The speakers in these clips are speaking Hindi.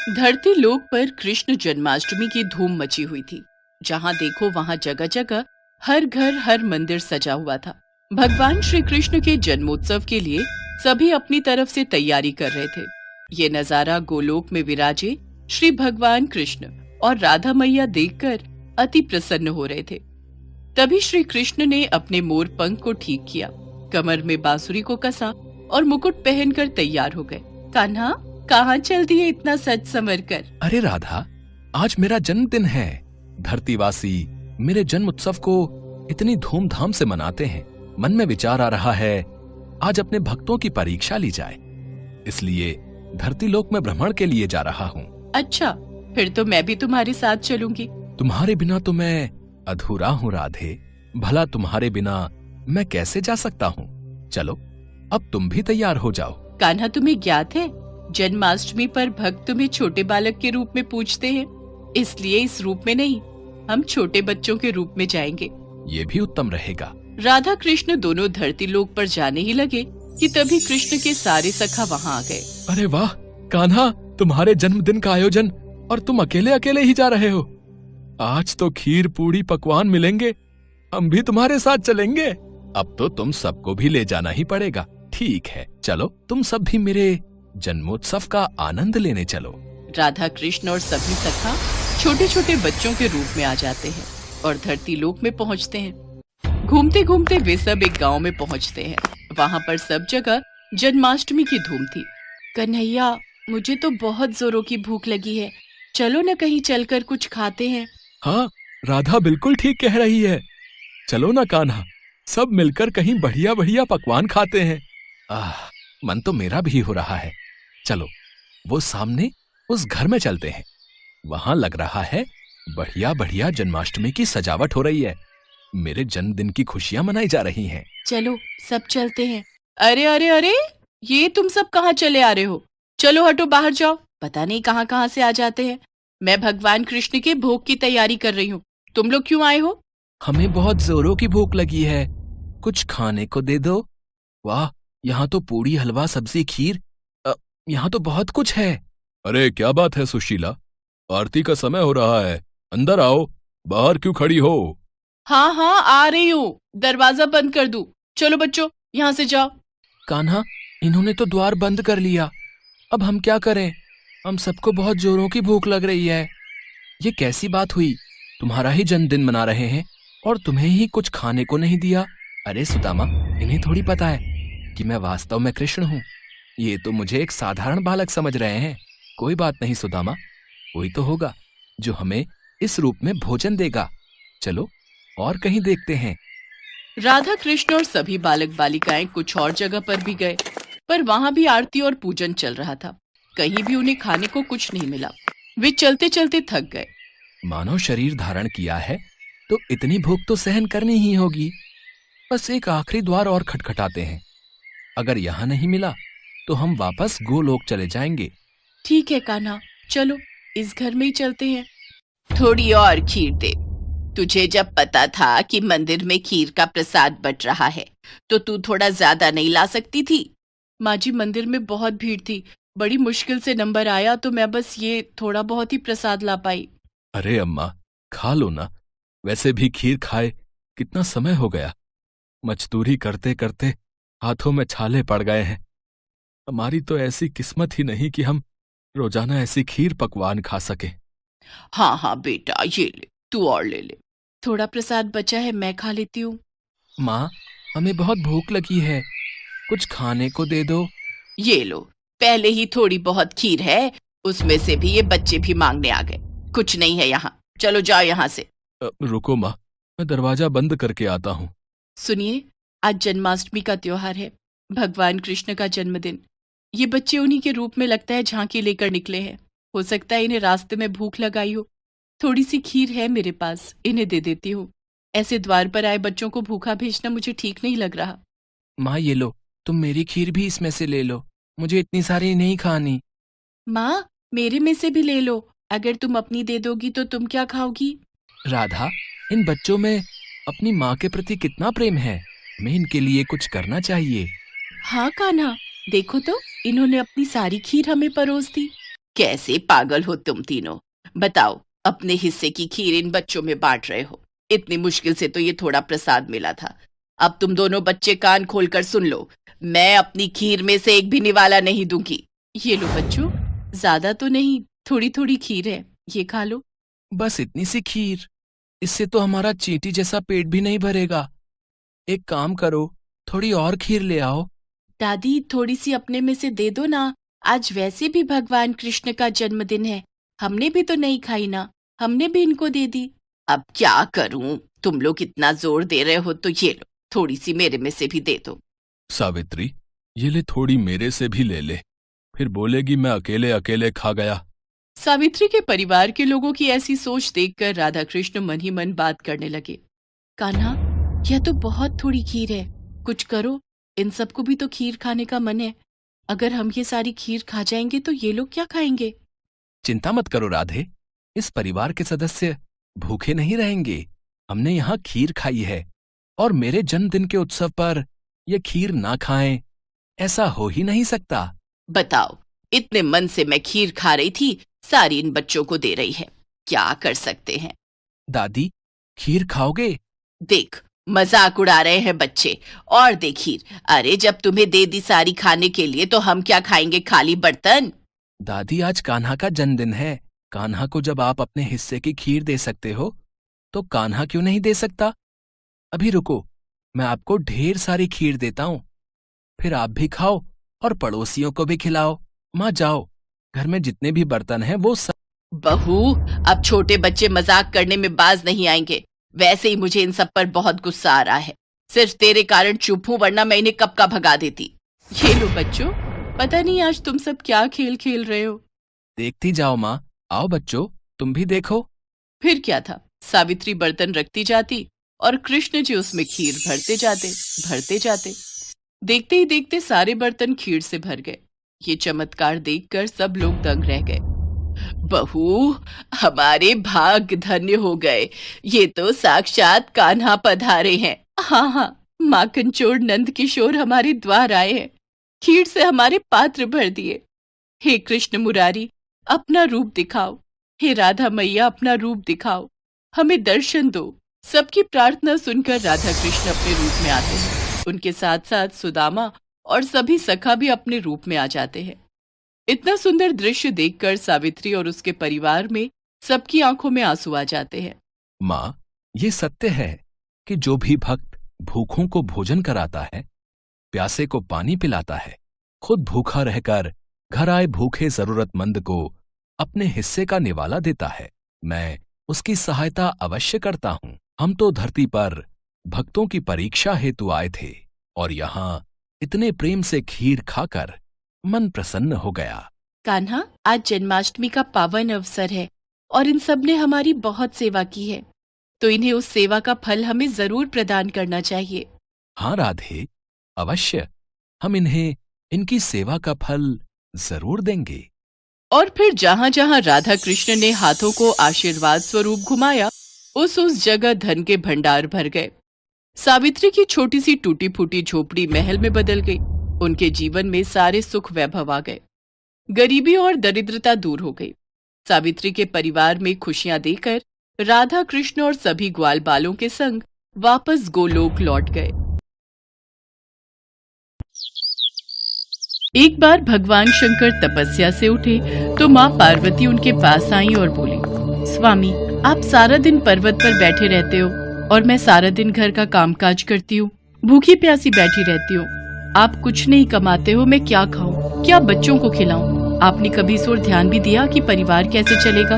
धरती लोक पर कृष्ण जन्माष्टमी की धूम मची हुई थी। जहां देखो वहां जगह जगह हर घर हर मंदिर सजा हुआ था। भगवान श्री कृष्ण के जन्मोत्सव के लिए सभी अपनी तरफ से तैयारी कर रहे थे। ये नजारा गोलोक में विराजे श्री भगवान कृष्ण और राधा मैया देखकर अति प्रसन्न हो रहे थे। तभी श्री कृष्ण ने अपने मोर पंख को ठीक किया, कमर में बांसुरी को कसा और मुकुट पहनकर तैयार हो गए। कान्हा, कहाँ चल दिए इतना सज संवर कर? अरे राधा, आज मेरा जन्मदिन है। धरतीवासी मेरे जन्म उत्सव को इतनी धूमधाम से मनाते हैं। मन में विचार आ रहा है आज अपने भक्तों की परीक्षा ली जाए, इसलिए धरती लोक में भ्रमण के लिए जा रहा हूँ। अच्छा, फिर तो मैं भी तुम्हारे साथ चलूंगी। तुम्हारे बिना तो मैं अधूरा हूँ राधे। भला तुम्हारे बिना मैं कैसे जा सकता हूँ? चलो, अब तुम भी तैयार हो जाओ। कान्हा, तुम्हें ज्ञात है जन्माष्टमी पर भक्त तुम्हें छोटे बालक के रूप में पूजते हैं, इसलिए इस रूप में नहीं, हम छोटे बच्चों के रूप में जाएंगे। ये भी उत्तम रहेगा। राधा कृष्ण दोनों धरती लोक पर जाने ही लगे कि तभी कृष्ण के सारे सखा वहाँ आ गए। अरे वाह कान्हा, तुम्हारे जन्मदिन का आयोजन और तुम अकेले अकेले ही जा रहे हो। आज तो खीर पूड़ी पकवान मिलेंगे, हम भी तुम्हारे साथ चलेंगे। अब तो तुम सबको भी ले जाना ही पड़ेगा। ठीक है, चलो तुम सब भी मेरे जन्मोत्सव का आनंद लेने चलो। राधा कृष्ण और सभी सखा छोटे छोटे बच्चों के रूप में आ जाते हैं और धरती लोक में पहुंचते हैं। घूमते घूमते वे सब एक गांव में पहुंचते हैं। वहां पर सब जगह जन्माष्टमी की धूम थी। कन्हैया, मुझे तो बहुत जोरों की भूख लगी है, चलो न कहीं चलकर कुछ खाते हैं। हाँ, राधा बिल्कुल ठीक कह रही है। चलो ना कान्हा, सब मिलकर कहीं बढ़िया बढ़िया पकवान खाते हैं। मन तो मेरा भी हो रहा है। चलो, वो सामने उस घर में चलते हैं। वहां लग रहा है बढ़िया बढ़िया जन्माष्टमी की सजावट हो रही है। मेरे जन्मदिन की खुशियां मनाई जा रही हैं। चलो, सब चलते हैं। अरे अरे अरे, ये तुम सब कहाँ चले आ रहे हो? चलो हटो, बाहर जाओ। पता नहीं कहाँ कहाँ से आ जाते हैं। मैं भगवान कृष्ण के भोग की तैयारी कर रही हूँ। तुम लोग क्यों आए हो? हमें बहुत जोरों की भूख लगी है, कुछ खाने को दे दो। वाह, यहाँ तो पूड़ी हलवा सब्जी खीर, यहाँ तो बहुत कुछ है। अरे क्या बात है सुशीला, आरती का समय हो रहा है, अंदर आओ। बाहर क्यों खड़ी हो? हाँ हाँ, आ रही हूँ। दरवाजा बंद कर दूं? चलो बच्चों, यहाँ से जाओ। कान्हा, इन्होंने तो द्वार बंद कर लिया। अब हम क्या करें? हम सबको बहुत जोरों की भूख लग रही है। ये कैसी बात हुई? तुम्हारा ही जन्मदिन मना रहे हैं और तुम्हें ही कुछ खाने को नहीं दिया। अरे सुदामा, इन्हें थोड़ी पता है कि मैं वास्तव में कृष्ण हूँ। ये तो मुझे एक साधारण बालक समझ रहे हैं। कोई बात नहीं सुदामा, कोई तो होगा जो हमें इस रूप में भोजन देगा। चलो और कहीं देखते हैं। राधा कृष्ण और सभी बालक बालिकाएं कुछ और जगह पर भी गए, पर वहां भी आरती और पूजन चल रहा था। कहीं भी उन्हें खाने को कुछ नहीं मिला। वे चलते चलते थक गए। मानव शरीर धारण किया है तो इतनी भूख तो सहन करनी ही होगी। बस एक आखिरी द्वार और खटखटाते हैं। अगर यहाँ नहीं मिला तो हम वापस गोलोक चले जाएंगे। ठीक है कान्हा, चलो इस घर में ही चलते हैं। थोड़ी और खीर दे। तुझे जब पता था कि मंदिर में खीर का प्रसाद बट रहा है तो तू थोड़ा ज्यादा नहीं ला सकती थी? माँ जी, मंदिर में बहुत भीड़ थी, बड़ी मुश्किल से नंबर आया तो मैं बस ये थोड़ा बहुत ही प्रसाद ला पाई। अरे अम्मा, खा लो ना। वैसे भी खीर खाए कितना समय हो गया। मजदूरी करते करते हाथों में छाले पड़ गए हैं। हमारी तो ऐसी किस्मत ही नहीं कि हम रोजाना ऐसी खीर पकवान खा सके। हाँ हाँ बेटा, ये ले, तू और ले ले। थोड़ा प्रसाद बचा है, मैं खा लेती हूँ। माँ, हमें बहुत भूख लगी है, कुछ खाने को दे दो। ये लो, पहले ही थोड़ी बहुत खीर है, उसमें से भी ये बच्चे भी मांगने आ गए। कुछ नहीं है यहाँ, चलो जाओ यहाँ से। रुको माँ, मैं दरवाजा बंद करके आता हूँ। सुनिए, आज जन्माष्टमी का त्योहार है, भगवान कृष्ण का जन्मदिन। ये बच्चे उन्हीं के रूप में लगता है झांकी लेकर निकले हैं। हो सकता है इन्हें रास्ते में भूख लगाई हो। थोड़ी सी खीर है मेरे पास, इन्हें दे देती हूँ। ऐसे द्वार पर आए बच्चों को भूखा भेजना मुझे ठीक नहीं लग रहा। माँ ये लो, तुम मेरी खीर भी इसमें से ले लो, मुझे इतनी सारी नहीं खानी। माँ, मेरे में से भी ले लो। अगर तुम अपनी दे दोगी तो तुम क्या खाओगी? राधा, इन बच्चों में अपनी माँ के प्रति कितना प्रेम है, हमें इनके लिए कुछ करना चाहिए। हाँ कान्हा, देखो तो इन्होंने अपनी सारी खीर हमें परोस दी। कैसे पागल हो तुम तीनों। बताओ, अपने हिस्से की खीर इन बच्चों में बांट रहे हो। इतनी मुश्किल से तो ये थोड़ा प्रसाद मिला था। अब तुम दोनों बच्चे कान खोलकर सुन लो, मैं अपनी खीर में से एक भी निवाला नहीं दूंगी। ये लो बच्चों, ज्यादा तो नहीं, थोड़ी थोड़ी खीर है, ये खा लो। बस इतनी सी खीर, इससे तो हमारा चींटी जैसा पेट भी नहीं भरेगा। एक काम करो, थोड़ी और खीर ले आओ। दादी, थोड़ी सी अपने में से दे दो ना, आज वैसे भी भगवान कृष्ण का जन्मदिन है, हमने भी तो नहीं खाई ना, हमने भी इनको दे दी। अब क्या करूं, तुम लोग इतना जोर दे रहे हो तो ये लो, थोड़ी सी मेरे में से भी दे दो। सावित्री, ये ले थोड़ी मेरे से भी ले ले, फिर बोलेगी मैं अकेले अकेले खा गया। सावित्री के परिवार के लोगों की ऐसी सोच देखकर राधा कृष्ण मन ही मन बात करने लगे। कान्हा, यह तो बहुत थोड़ी खीर है, कुछ करो, इन सबको भी तो खीर खाने का मन है। अगर हम ये सारी खीर खा जाएंगे तो ये लोग क्या खाएंगे? चिंता मत करो राधे, इस परिवार के सदस्य भूखे नहीं रहेंगे। हमने यहाँ खीर खाई है और मेरे जन्मदिन के उत्सव पर ये खीर ना खाएं, ऐसा हो ही नहीं सकता। बताओ, इतने मन से मैं खीर खा रही थी, सारी इन बच्चों को दे रही है, क्या कर सकते हैं। दादी, खीर खाओगे? देख, मजाक उड़ा रहे हैं बच्चे, और दे खीर। अरे जब तुम्हें दे दी सारी खाने के लिए तो हम क्या खाएंगे, खाली बर्तन? दादी, आज कान्हा का जन्मदिन है। कान्हा को जब आप अपने हिस्से की खीर दे सकते हो तो कान्हा क्यों नहीं दे सकता? अभी रुको, मैं आपको ढेर सारी खीर देता हूं, फिर आप भी खाओ और पड़ोसियों को भी खिलाओ। माँ जाओ, घर में जितने भी बर्तन हैं वो सब। बहू, अब छोटे बच्चे मजाक करने में बाज नहीं आएंगे। वैसे ही मुझे इन सब पर बहुत गुस्सा आ रहा है, सिर्फ तेरे कारण चुप हूं, वरना मैं इन्हें कब का भगा देती। ये लो बच्चों, पता नहीं आज तुम सब क्या खेल खेल रहे हो। देखती जाओ माँ, आओ बच्चों, तुम भी देखो। फिर क्या था, सावित्री बर्तन रखती जाती और कृष्ण जी उसमें खीर भरते जाते, भरते जाते। देखते ही देखते सारे बर्तन खीर से भर गए। ये चमत्कार देखकर सब लोग दंग रह गए। बहू, हमारे भाग्य धन्य हो गए, ये तो साक्षात कान्हा पधारे हैं। हाँ हाँ, माखन चोर नंद किशोर हमारे द्वार आए हैं, खीर से हमारे पात्र भर दिए। हे कृष्ण मुरारी, अपना रूप दिखाओ। हे राधा मैया, अपना रूप दिखाओ, हमें दर्शन दो। सबकी प्रार्थना सुनकर राधा कृष्ण अपने रूप में आते हैं। उनके साथ साथ सुदामा और सभी सखा भी अपने रूप में आ जाते हैं। इतना सुंदर दृश्य देखकर सावित्री और उसके परिवार में सबकी आंखों में आंसू आ जाते हैं। माँ, ये सत्य है कि जो भी भक्त भूखों को भोजन कराता है, प्यासे को पानी पिलाता है, खुद भूखा रहकर घर आए भूखे जरूरतमंद को अपने हिस्से का निवाला देता है, मैं उसकी सहायता अवश्य करता हूँ। हम तो धरती पर भक्तों की परीक्षा हेतु आए थे और यहाँ इतने प्रेम से खीर खाकर मन प्रसन्न हो गया। कान्हा, आज जन्माष्टमी का पावन अवसर है और इन सब ने हमारी बहुत सेवा की है, तो इन्हें उस सेवा का फल हमें जरूर प्रदान करना चाहिए। हाँ राधे, अवश्य, हम इन्हें इनकी सेवा का फल जरूर देंगे। और फिर जहाँ जहाँ राधा कृष्ण ने हाथों को आशीर्वाद स्वरूप घुमाया, उस जगह धन के भंडार भर गए। सावित्री की छोटी सी टूटी फूटी झोपड़ी महल में बदल गई। उनके जीवन में सारे सुख वैभव आ गए, गरीबी और दरिद्रता दूर हो गई। सावित्री के परिवार में खुशियां देकर राधा कृष्ण और सभी ग्वाल बालों के संग वापस गोलोक लौट गए। एक बार भगवान शंकर तपस्या से उठे तो माँ पार्वती उनके पास आई और बोली, स्वामी, आप सारा दिन पर्वत पर बैठे रहते हो और मैं सारा दिन घर का कामकाज करती हूँ, भूखी प्यासी बैठी रहती हूँ। आप कुछ नहीं कमाते हो, मैं क्या खाऊं, क्या बच्चों को खिलाऊं? आपने कभी इस ओर ध्यान भी दिया कि परिवार कैसे चलेगा?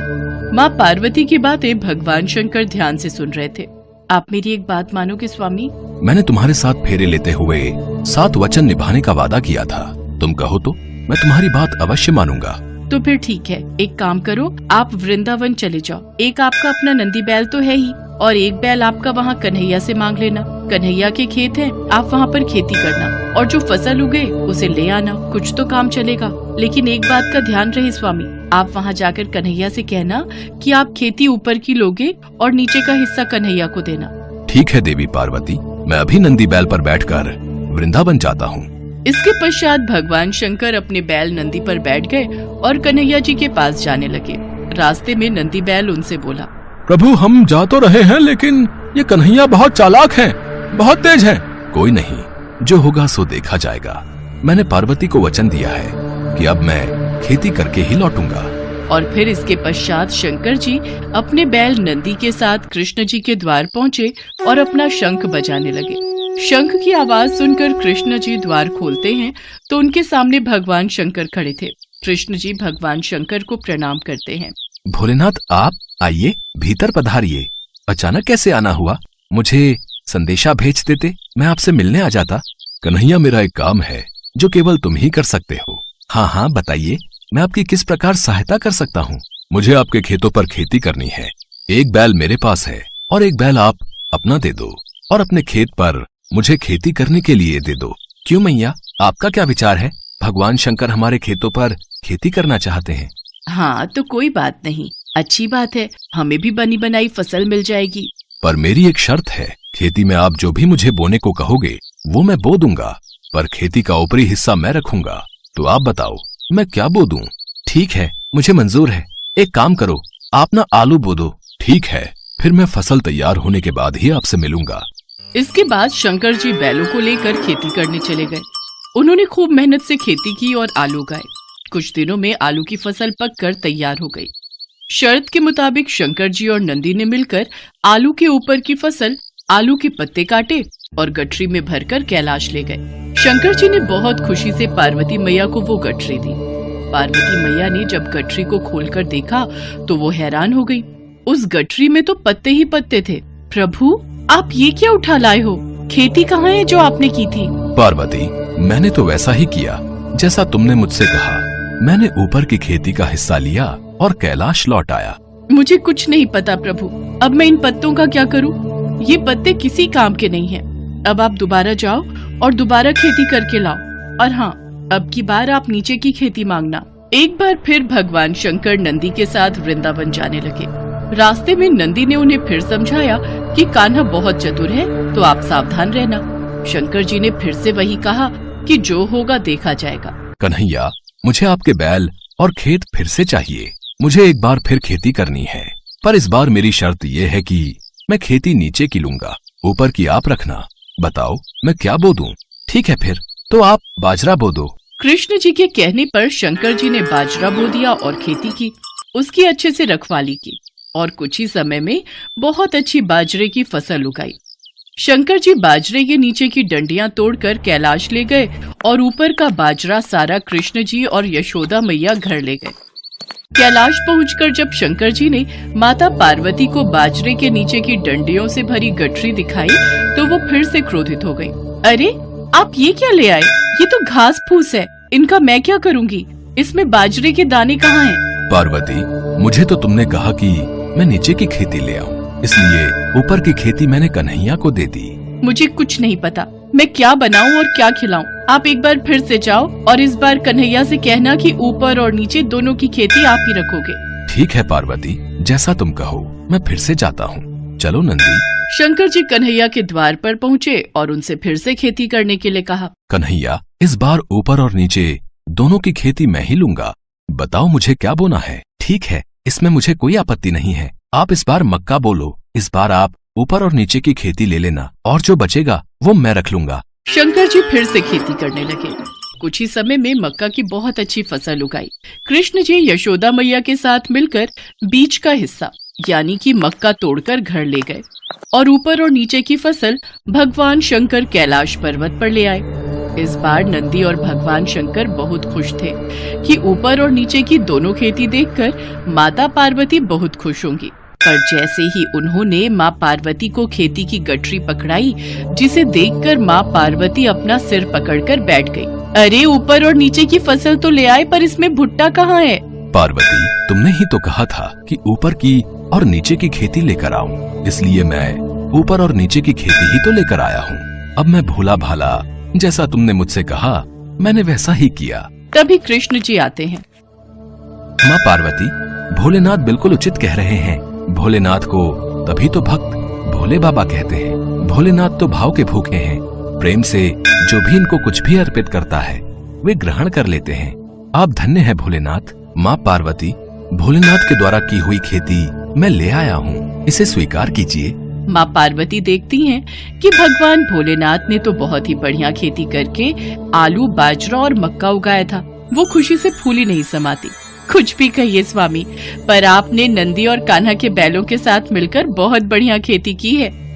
माँ पार्वती की बातें भगवान शंकर ध्यान से सुन रहे थे। आप मेरी एक बात मानोगे स्वामी? मैंने तुम्हारे साथ फेरे लेते हुए 7 वचन निभाने का वादा किया था। तुम कहो तो मैं तुम्हारी बात अवश्य मानूंगा। तो फिर ठीक है, एक काम करो, आप वृंदावन चले जाओ। एक आपका अपना नंदी बैल तो है ही, और एक बैल आपका वहाँ कन्हैया से मांग लेना। कन्हैया के खेत हैं, आप वहाँ पर खेती करना और जो फसल उगे उसे ले आना, कुछ तो काम चलेगा। लेकिन एक बात का ध्यान रहे स्वामी, आप वहाँ जाकर कन्हैया से कहना कि आप खेती ऊपर की लोगे और नीचे का हिस्सा कन्हैया को देना। ठीक है देवी पार्वती, मैं अभी नंदी बैल पर बैठकर वृंदावन जाता हूँ। इसके पश्चात भगवान शंकर अपने बैल नंदी पर बैठ गए और कन्हैया जी के पास जाने लगे। रास्ते में नंदी बैल उनसे बोला, प्रभु हम जा तो रहे हैं, लेकिन ये कन्हैया बहुत चालाक हैं, बहुत तेज हैं। कोई नहीं, जो होगा सो देखा जाएगा। मैंने पार्वती को वचन दिया है कि अब मैं खेती करके ही लौटूंगा। और फिर इसके पश्चात शंकर जी अपने बैल नंदी के साथ कृष्ण जी के द्वार पहुँचे और अपना शंख बजाने लगे। शंख की आवाज सुनकर कृष्ण जी द्वार खोलते हैं तो उनके सामने भगवान शंकर खड़े थे। कृष्ण जी भगवान शंकर को प्रणाम करते हैं। भोलेनाथ आप आइए, भीतर पधारिए। अचानक कैसे आना हुआ? मुझे संदेशा भेज देते, मैं आपसे मिलने आ जाता। कन्हैया मेरा एक काम है जो केवल तुम ही कर सकते हो। हाँ हाँ बताइए, मैं आपकी किस प्रकार सहायता कर सकता हूँ? मुझे आपके खेतों पर खेती करनी है। एक बैल मेरे पास है और एक बैल आप अपना दे दो और अपने खेत पर मुझे खेती करने के लिए दे दो। क्यों मैया, आपका क्या विचार है? भगवान शंकर हमारे खेतों पर खेती करना चाहते हैं। हाँ तो कोई बात नहीं, अच्छी बात है, हमें भी बनी बनाई फसल मिल जाएगी। पर मेरी एक शर्त है, खेती में आप जो भी मुझे बोने को कहोगे वो मैं बो दूंगा, पर खेती का ऊपरी हिस्सा मैं रखूंगा। तो आप बताओ मैं क्या बो दूं? ठीक है, मुझे मंजूर है। एक काम करो, आप ना आलू बो दो। ठीक है, फिर मैं फसल तैयार होने के बाद ही आपसे मिलूंगा। इसके बाद शंकर जी बैलों को लेकर खेती करने चले गए। उन्होंने खूब मेहनत से खेती की और आलू उगाए। कुछ दिनों में आलू की फसल पककर तैयार हो गई। शर्त के मुताबिक शंकर जी और नंदी ने मिलकर आलू के ऊपर की फसल, आलू के पत्ते काटे और गठरी में भरकर कैलाश ले गए। शंकर जी ने बहुत खुशी से पार्वती मैया को वो गठरी दी। पार्वती मैया ने जब गठरी को खोलकर देखा तो वो हैरान हो गई। उस गठरी में तो पत्ते ही पत्ते थे। प्रभु आप ये क्या उठा लाए हो? खेती कहाँ है जो आपने की थी? पार्वती मैंने तो वैसा ही किया जैसा तुमने मुझसे कहा। मैंने ऊपर की खेती का हिस्सा लिया और कैलाश लौट आया। मुझे कुछ नहीं पता प्रभु, अब मैं इन पत्तों का क्या करूं? ये पत्ते किसी काम के नहीं हैं। अब आप दोबारा जाओ और दोबारा खेती करके लाओ। और हाँ, अब की बार आप नीचे की खेती मांगना। एक बार फिर भगवान शंकर नंदी के साथ वृंदावन जाने लगे। रास्ते में नंदी ने उन्हें फिर समझाया कि कान्हा बहुत चतुर है, तो आप सावधान रहना। शंकर जी ने फिर से वही कहा कि जो होगा देखा जाएगा। कन्हैया मुझे आपके बैल और खेत फिर से चाहिए। मुझे एक बार फिर खेती करनी है, पर इस बार मेरी शर्त ये है कि मैं खेती नीचे की लूंगा, ऊपर की आप रखना। बताओ मैं क्या बो दूं? ठीक है फिर तो आप बाजरा बो दो। कृष्ण जी के कहने पर शंकर जी ने बाजरा बो दिया और खेती की। उसकी अच्छे से रखवाली की और कुछ ही समय में बहुत अच्छी बाजरे की फसल उगाई। शंकर जी बाजरे के नीचे की डंडियां तोड़कर कैलाश ले गए और ऊपर का बाजरा सारा कृष्ण जी और यशोदा मैया घर ले गए। कैलाश पहुंचकर जब शंकर जी ने माता पार्वती को बाजरे के नीचे की डंडियों से भरी गठरी दिखाई तो वो फिर से क्रोधित हो गई। अरे आप ये क्या ले आए? ये तो घास फूस है, इनका मैं क्या करूंगी? इसमें बाजरे के दाने कहाँ हैं? पार्वती मुझे तो तुमने कहा कि मैं नीचे की खेती ले आऊं, इसलिए ऊपर की खेती मैंने कन्हैया को दे दी। मुझे कुछ नहीं पता, मैं क्या बनाऊं और क्या खिलाऊं। आप एक बार फिर से जाओ और इस बार कन्हैया से कहना कि ऊपर और नीचे दोनों की खेती आप ही रखोगे। ठीक है पार्वती, जैसा तुम कहो, मैं फिर से जाता हूँ। चलो नंदी। शंकर जी कन्हैया के द्वार पर पहुँचे और उनसे फिर से खेती करने के लिए कहा। कन्हैया इस बार ऊपर और नीचे दोनों की खेती मैं ही लूंगा। बताओ मुझे क्या बोना है? ठीक है, इसमें मुझे कोई आपत्ति नहीं है। आप इस बार मक्का बोलो। इस बार आप ऊपर और नीचे की खेती ले लेना और जो बचेगा वो मैं रख लूंगा। शंकर जी फिर से खेती करने लगे। कुछ ही समय में मक्का की बहुत अच्छी फसल उगाई। कृष्ण जी यशोदा मैया के साथ मिलकर बीच का हिस्सा यानी कि मक्का तोड़कर घर ले गए और ऊपर और नीचे की फसल भगवान शंकर कैलाश पर्वत पर ले आए। इस बार नंदी और भगवान शंकर बहुत खुश थे कि ऊपर और नीचे की दोनों खेती देखकर माता पार्वती बहुत खुश होंगी। पर जैसे ही उन्होंने माँ पार्वती को खेती की गठरी पकड़ाई, जिसे देखकर माँ पार्वती अपना सिर पकड़कर बैठ गई। अरे ऊपर और नीचे की फसल तो ले आए, पर इसमें भुट्टा कहाँ है? पार्वती तुमने ही तो कहा था कि ऊपर की और नीचे की खेती लेकर आऊं, इसलिए मैं ऊपर और नीचे की खेती ही तो लेकर आया हूँ। अब मैं भोला भाला जैसा तुमने मुझसे कहा मैंने वैसा ही किया। तभी कृष्ण जी आते हैं। माँ पार्वती भोलेनाथ बिल्कुल उचित कह रहे हैं। भोलेनाथ को तभी तो भक्त भोले बाबा कहते हैं। भोलेनाथ तो भाव के भूखे हैं। प्रेम से जो भी इनको कुछ भी अर्पित करता है वे ग्रहण कर लेते हैं। आप धन्य हैं भोलेनाथ। माँ पार्वती, भोलेनाथ के द्वारा की हुई खेती मैं ले आया हूँ, इसे स्वीकार कीजिए। माँ पार्वती देखती हैं कि भगवान भोलेनाथ ने तो बहुत ही बढ़िया खेती करके आलू, बाजरा और मक्का उगाया था। वो खुशी से फूली नहीं समाती। कुछ भी कहिए स्वामी, पर आपने नंदी और कान्हा के बैलों के साथ मिलकर बहुत बढ़िया खेती की है।